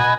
What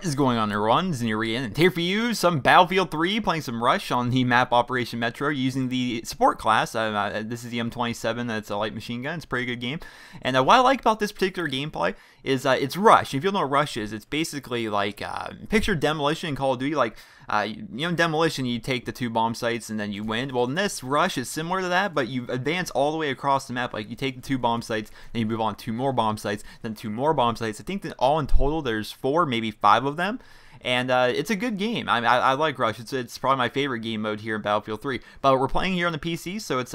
is going on, everyone? It's Nero and here for you some Battlefield 3, playing some Rush on the map Operation Metro using the support class. This is the M27, that's a light machine gun. It's a pretty good game. And what I like about this particular gameplay is it's Rush. If you don't know what Rush is, it's basically like picture Demolition in Call of Duty. Like, you know, in Demolition, you take the 2 bomb sites and then you win. Well, in this, Rush is similar to that, but you advance all the way across the map. Like, you take the 2 bomb sites, then you move on 2 more bomb sites, then 2 more bomb sites. I think that all in total, there's 4, maybe 5 of them. And it's a good game. I like Rush. It's probably my favorite game mode here in Battlefield 3. But we're playing here on the PC, so it's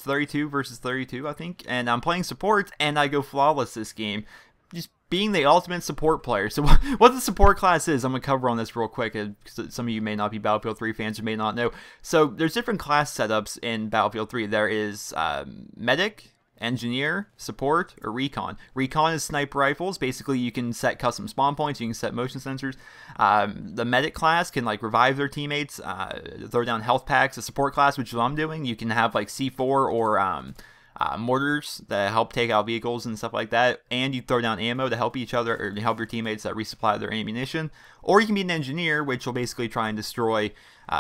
32 versus 32, I think. And I'm playing support, and I go flawless this game, just being the ultimate support player. So what the support class is, I'm going to cover on this real quick, because some of you may not be Battlefield 3 fans, or may not know. So there's different class setups in Battlefield 3. There is Medic, Engineer, Support, or Recon. Recon is sniper rifles. Basically, you can set custom spawn points, you can set motion sensors. The Medic class can like revive their teammates, throw down health packs. The Support class, which is what I'm doing, you can have like C4 or mortars that help take out vehicles and stuff like that, and you throw down ammo to help each other or to help your teammates resupply their ammunition. Or you can be an engineer, which will basically try and destroy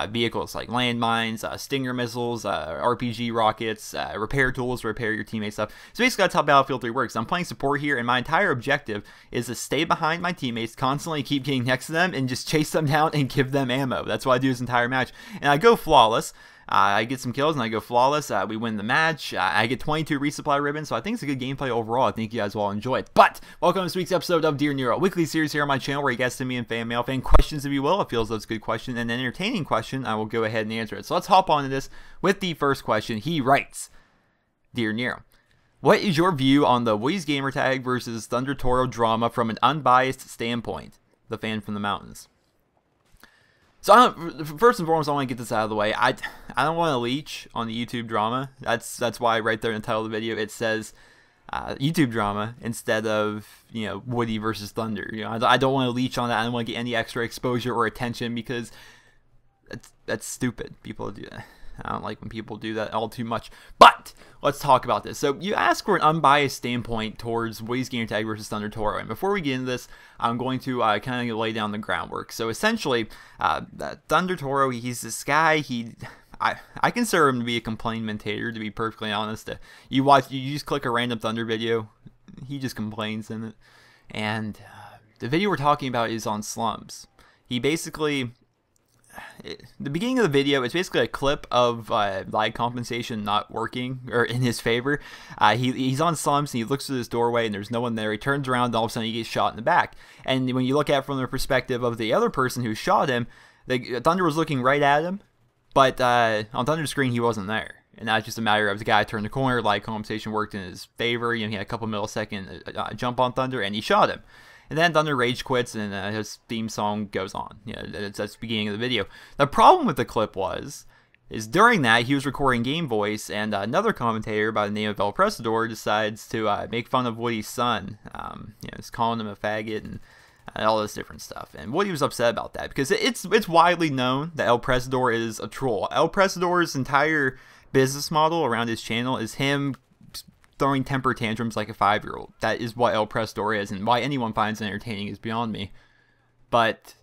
vehicles like landmines, Stinger missiles, RPG rockets, repair tools to repair your teammates' stuff. So basically that's how Battlefield 3 works. I'm playing support here, and my entire objective is to stay behind my teammates, constantly keep getting next to them, and just chase them down and give them ammo. That's what I do this entire match. And I go flawless. I get some kills and I go flawless. We win the match. I get 22 resupply ribbons, so I think it's a good gameplay overall. I think you guys will enjoy it. But welcome to this week's episode of Dear Nero, a weekly series here on my channel where you guys send me in fan mail, fan questions if you will. It feels like it's a good question and an entertaining question. I will go ahead and answer it. So let's hop on to this with the first question. He writes, Dear Nero, what is your view on the Woody's Gamertag versus Thunder Toro drama from an unbiased standpoint? The fan from the mountains. So first and foremost, I want to get this out of the way. I don't want to leech on the YouTube drama. That's why right there in the title of the video it says YouTube drama instead of, you know, Woody versus Thunder. You know, I don't want to leech on that. I don't want to get any extra exposure or attention because that's stupid. People do that. I don't like when people do that all too much. But let's talk about this. So you ask for an unbiased standpoint towards Woody's Gamertag versus Thunder Toro. And before we get into this, I'm going to kind of lay down the groundwork. So essentially, Thunder Toro, he's this guy. I consider him to be a complainmentator, to be perfectly honest. You just click a random Thunder video, he just complains in it. And the video we're talking about is on slums. He basically... the beginning of the video, it's basically a clip of lag compensation not working or in his favor. He's on slums and he looks through this doorway and there's no one there. He turns around and all of a sudden he gets shot in the back. And when you look at it from the perspective of the other person who shot him, Thunder was looking right at him, but on Thunder's screen he wasn't there. And that's just a matter of the guy turned the corner, lag compensation worked in his favor. You know, he had a couple millisecond jump on Thunder and he shot him. And then Thunder rage quits and his theme song goes on. You know, that's the beginning of the video. The problem with the clip is during that he was recording game voice, and another commentator by the name of El Presador decides to make fun of Woody's son. You know, he's calling him a faggot and all this different stuff. And Woody was upset about that because it's widely known that El Presador is a troll. El Presador's entire business model around his channel is him throwing temper tantrums like a 5-year-old. That is what El Presador is, and why anyone finds it entertaining is beyond me. But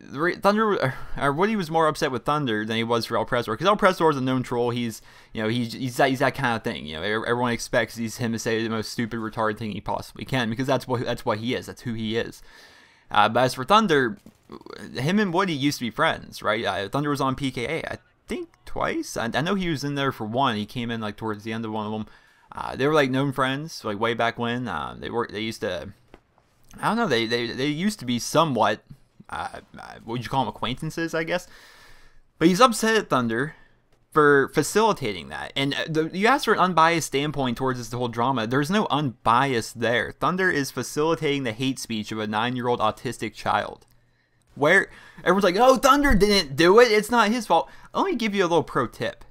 Thunder, or Woody was more upset with Thunder than he was for El Presador, because El Presador is a known troll. He's, you know, he's that kind of thing. You know, everyone expects him to say the most stupid, retarded thing he possibly can, because that's what he is. That's who he is. But as for Thunder, him and Woody used to be friends, right? Thunder was on PKA, I think twice. I know he was in there for one. He came in like towards the end of one of them. They were like known friends, like way back when. They used to, I don't know, they used to be somewhat, what would you call them, acquaintances, I guess. But he's upset at Thunder for facilitating that. And you asked for an unbiased standpoint towards this whole drama. There's no unbiased there. Thunder is facilitating the hate speech of a 9-year-old autistic child. Where everyone's like, oh, Thunder didn't do it, it's not his fault. Let me give you a little pro tip.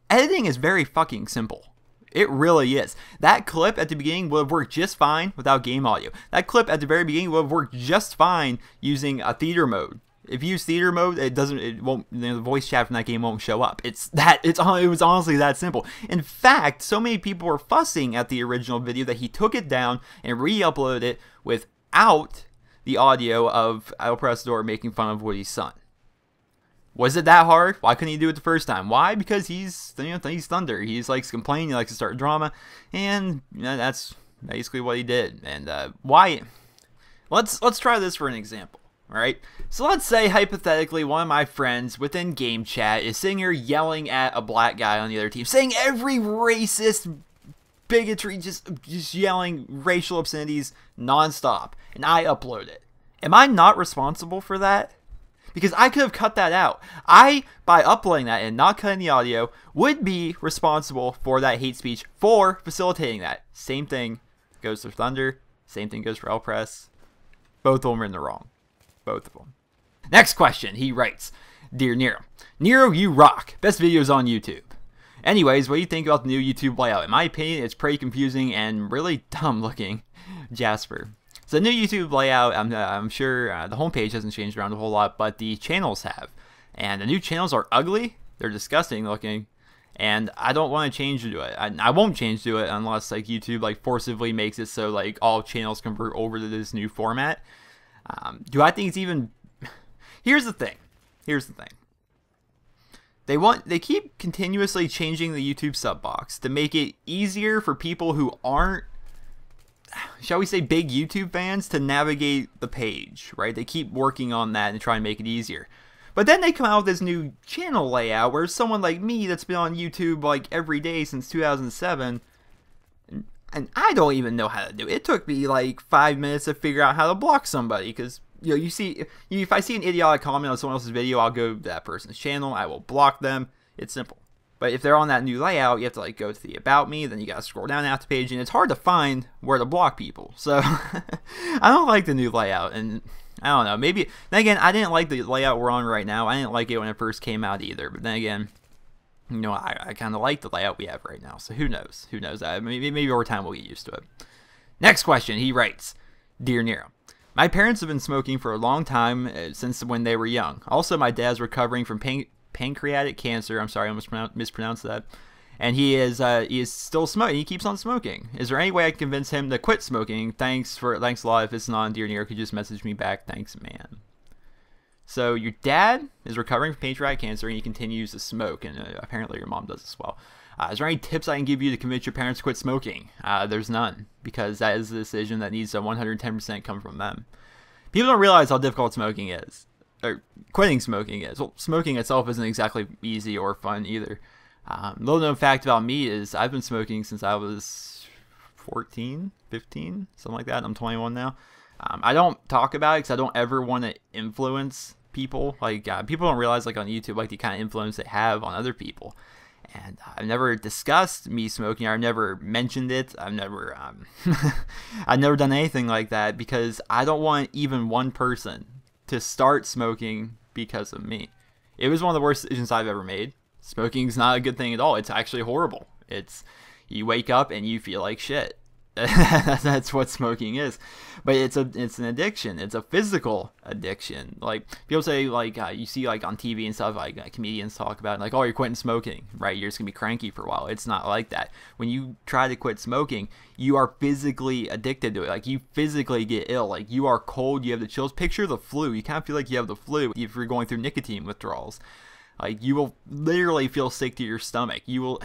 Editing is very fucking simple. It really is. That clip at the beginning would have worked just fine without game audio. That clip at the very beginning would have worked just fine using a theater mode. If you use theater mode, it won't, the voice chat from that game won't show up. It was honestly that simple. In fact, so many people were fussing at the original video that he took it down and re-uploaded it without the audio of Alpressador making fun of Woody's son. Was it that hard? Why couldn't he do it the first time? Why? Because he's Thunder. He's likes to complain. He likes to start drama, and that's basically what he did. And why? Let's try this for an example. All right. So let's say hypothetically one of my friends within game chat is sitting here yelling at a black guy on the other team, saying every racist bigotry, just yelling racial obscenities nonstop, and I upload it. Am I not responsible for that? Because I could have cut that out. By uploading that and not cutting the audio, would be responsible for that hate speech, for facilitating that. Same thing goes for Thunder. Same thing goes for Elpress. Both of them are in the wrong. Both of them. Next question. He writes, Dear Nero. Nero, you rock. Best videos on YouTube. Anyways, what do you think about the new YouTube layout? In my opinion, it's pretty confusing and really dumb looking. Jasper. So the new YouTube layout, I'm sure the homepage hasn't changed around a whole lot, but the channels have. And the new channels are ugly. They're disgusting looking. And I don't want to change to it. I won't change to it unless like YouTube like forcibly makes it so like all channels convert over to this new format. Do I think it's even... Here's the thing. They keep continuously changing the YouTube sub box to make it easier for people who aren't, shall we say, big YouTube fans to navigate the page, right? They keep working on that and try and make it easier. But then they come out with this new channel layout where someone like me that's been on YouTube like every day since 2007, and I don't even know how to do it. It took me like 5 minutes to figure out how to block somebody because, you know, if I see an idiotic comment on someone else's video, I'll go to that person's channel, I will block them. It's simple. But if they're on that new layout, you have to like go to the About Me, then you gotta scroll down half the page, and it's hard to find where to block people. So I don't like the new layout, and I don't know. Maybe then again, I didn't like the layout we're on right now. I didn't like it when it first came out either. But then again, you know, I kind of like the layout we have right now. So who knows? Who knows? Maybe over time we'll get used to it. Next question. He writes, Dear Nero. My parents have been smoking for a long time, since when they were young. Also, my dad's recovering from pancreatic cancer. I'm sorry, I mispronounced that. And he is still smoking. He keeps on smoking. Is there any way I can convince him to quit smoking? Thanks a lot. If it's not on Dear Nero, could you just message me back? Thanks, man. So your dad is recovering from pancreatic cancer, and he continues to smoke, and apparently your mom does as well. Is there any tips I can give you to convince your parents to quit smoking? There's none, because that is a decision that needs to 110% come from them. People don't realize how difficult smoking is, or quitting smoking is. Well, smoking itself isn't exactly easy or fun either. Little known fact about me is I've been smoking since I was 14, 15, something like that. I'm 21 now. I don't talk about it because I don't ever want to influence people. Like people don't realize, like on YouTube, like the kind of influence they have on other people. And I've never discussed me smoking. I've never mentioned it. I've never done anything like that because I don't want even one person to start smoking because of me. It was one of the worst decisions I've ever made. Smoking's not a good thing at all. It's actually horrible. You wake up and you feel like shit. That's what smoking is. But it's an addiction. It's a physical addiction. Like people say, like you see like on TV and stuff, like comedians talk about like, oh, you're quitting smoking, right? You're just gonna be cranky for a while. It's not like that. When you try to quit smoking, you are physically addicted to it. Like you physically get ill. Like you are cold. You have the chills. Picture the flu. You kind of feel like you have the flu if you're going through nicotine withdrawals. Like you will literally feel sick to your stomach. You will.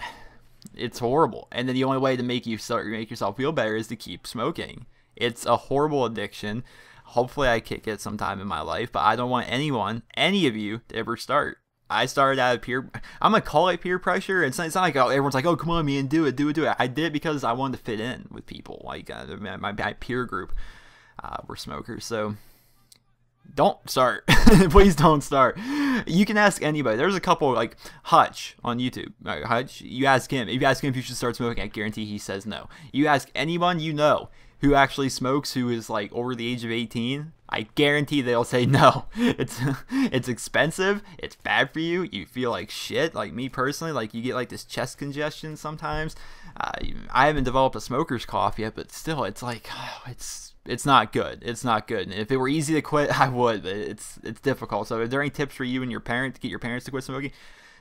It's horrible. And then the only way to make yourself feel better is to keep smoking. It's a horrible addiction. Hopefully I kick it sometime in my life, but I don't want any of you to ever start. I started out of I'm gonna call it peer pressure. It's not like, oh, everyone's like, oh, come on, man, do it. I did it because I wanted to fit in with people. Like my peer group were smokers. So don't start. Please don't start. You can ask anybody. There's a couple, like Hutch on YouTube. Hutch, you ask him. If you ask him if you should start smoking, I guarantee he says no. You ask anyone you know who actually smokes, who is like over the age of 18, I guarantee they'll say no. It's expensive. It's bad for you. You feel like shit. Like me personally, like you get like this chest congestion sometimes. I haven't developed a smoker's cough yet, but still, it's like, oh, it's it's not good. It's not good. And if it were easy to quit, I would, but it's difficult. So, are there any tips for you and your parent to get your parents to quit smoking?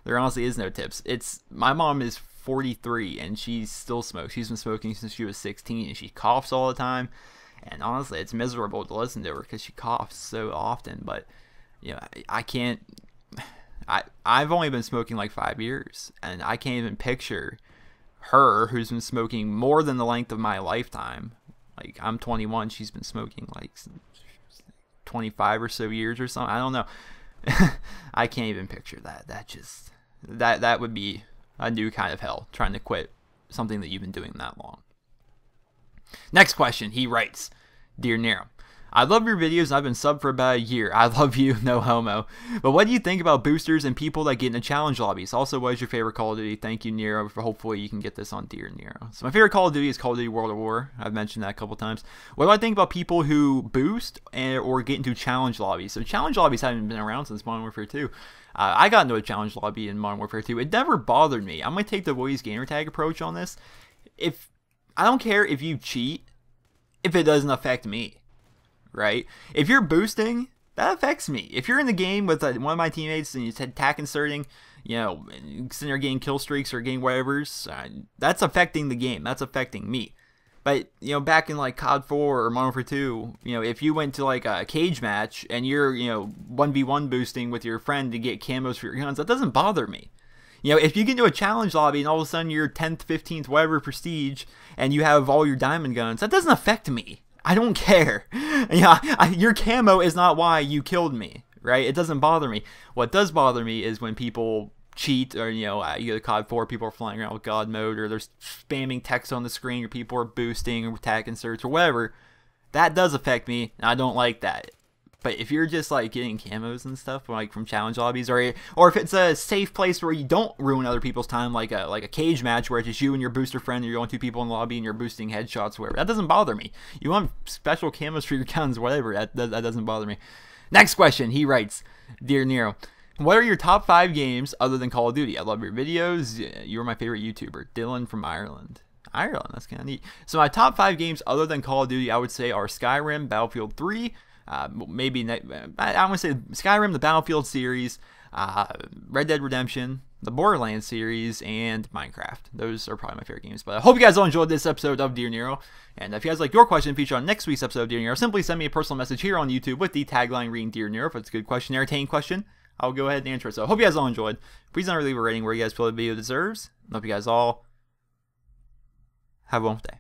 There honestly is no tips. My mom is 43 and she still smokes. She's been smoking since she was 16 and she coughs all the time. And honestly, it's miserable to listen to her because she coughs so often. But you know, I can't. I've only been smoking like 5 years, and I can't even picture her, who's been smoking more than the length of my lifetime. Like, I'm 21, she's been smoking like 25 or so years or something. I don't know. I can't even picture that. That would be a new kind of hell, trying to quit something that you've been doing that long. Next question, he writes, Dear Nero, I love your videos and I've been subbed for about a year. I love you, no homo. But what do you think about boosters and people that get into challenge lobbies? Also, what is your favorite Call of Duty? Thank you, Nero. Hopefully you can get this on Dear Nero. So my favorite Call of Duty is Call of Duty World at War. I've mentioned that a couple times. What do I think about people who boost or get into challenge lobbies? So challenge lobbies haven't been around since Modern Warfare 2. I got into a challenge lobby in Modern Warfare 2. It never bothered me. I'm going to take the Willy's Gamertag approach on this. I don't care if you cheat if it doesn't affect me. Right? If you're boosting, that affects me. If you're in the game with one of my teammates and you said attack inserting, you know, sitting there getting kill streaks or getting whatever's, that's affecting the game. That's affecting me. But, you know, back in like COD 4 or Modern Warfare 2, you know, if you went to like a cage match and you're, you know, 1v1 boosting with your friend to get camos for your guns, that doesn't bother me. You know, if you get into a challenge lobby and all of a sudden you're 10th, 15th, whatever prestige, and you have all your diamond guns, that doesn't affect me. I don't care. Yeah, your camo is not why you killed me, right? It doesn't bother me. What does bother me is when people cheat, or, you know, you go to COD 4, people are flying around with God mode, or they're spamming text on the screen, or people are boosting or attack inserts or whatever. That does affect me, and I don't like that. But if you're just like getting camos and stuff like from challenge lobbies, or if it's a safe place where you don't ruin other people's time, like a cage match where it's just you and your booster friend, and you're only 2 people in the lobby and you're boosting headshots, whatever, that doesn't bother me. You want special camos for your guns, whatever, that doesn't bother me. Next question, he writes, Dear Nero, what are your top 5 games other than Call of Duty? I love your videos. You're my favorite YouTuber. Dylan from Ireland. Ireland, that's kind of neat. So my top 5 games other than Call of Duty, I would say, are Skyrim, Battlefield 3. Maybe I want to say Skyrim, the Battlefield series, Red Dead Redemption, the Borderlands series, and Minecraft. Those are probably my favorite games. But I hope you guys all enjoyed this episode of Dear Nero. And if you guys like your question featured on next week's episode of Dear Nero, simply send me a personal message here on YouTube with the tagline reading Dear Nero. If it's a good question, entertaining question, I'll go ahead and answer it. So I hope you guys all enjoyed. Please don't leave a rating where you guys feel the video deserves. I hope you guys all have a wonderful day.